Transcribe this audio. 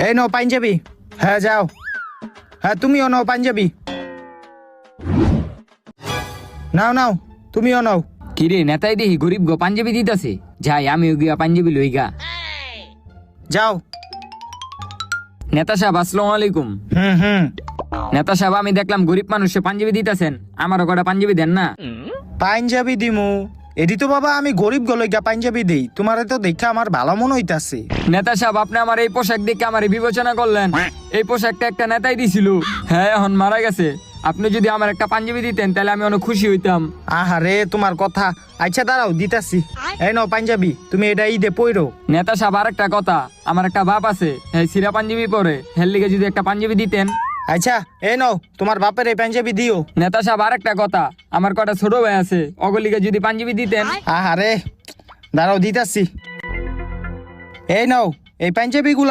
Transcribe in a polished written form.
এই নাও পাঞ্জাবি। হ্যাঁ যাও। হ্যাঁ তুমিও নাও পাঞ্জাবি। নাও নাও, তুমিও নাও। কিরে নেতাই দেখি গরিব গো পাঞ্জাবি দিতেছে, যাই আমিও গিয়া পাঞ্জাবি লইগা। যাও। নেতা সাহেব আসসালামু আলাইকুম। হুম। নেতা সাহেব আমি দেখলাম গরিব মানুষে পাঞ্জাবি দিতেছেন, আমারও কটা পাঞ্জাবি দেন না। পাঞ্জাবি দিমু? এটি তো বাবা আমি গরিব গলইগা পাঞ্জাবি দেই, তোমারে তো দেখে আমার ভালো মনে হইতাছে। নেতা সাহেব আপনি আমার এই পোশাক দেখে আমার বিবেচনা করলেন। এই পোশাকটা একটা নেতাই দিছিল, হ্যাঁ এখন মারা গেছে। আপনি যদি আমার একটা পাঞ্জাবি দিতেন তাহলে আমি অনেক খুশি হইতাম। আহারে তোমার কথা। আচ্ছা দাঁড়াও দিতাছি। এই নাও পাঞ্জাবি, তুমি এটা ঈদে পইরো। নেতা সাহেব আর একটা কথা, আমার একটা বাপ আছে, হ্যাঁ সিরা পাঞ্জাবি পরে, হের লিগে যদি একটা পাঞ্জাবি দিতেন। আচ্ছা এই নাও তোমার বাপের এই পাঞ্জাবি দিও। নেতা সাহেব আর একটা কথা, আমার কটা ছোট ভাই আছে, অগলিগে যদি পাঞ্জাবি দিতেন। আহারে দাঁড়াও দিতাছি। এই নাও এই পাঞ্জাবি গুলা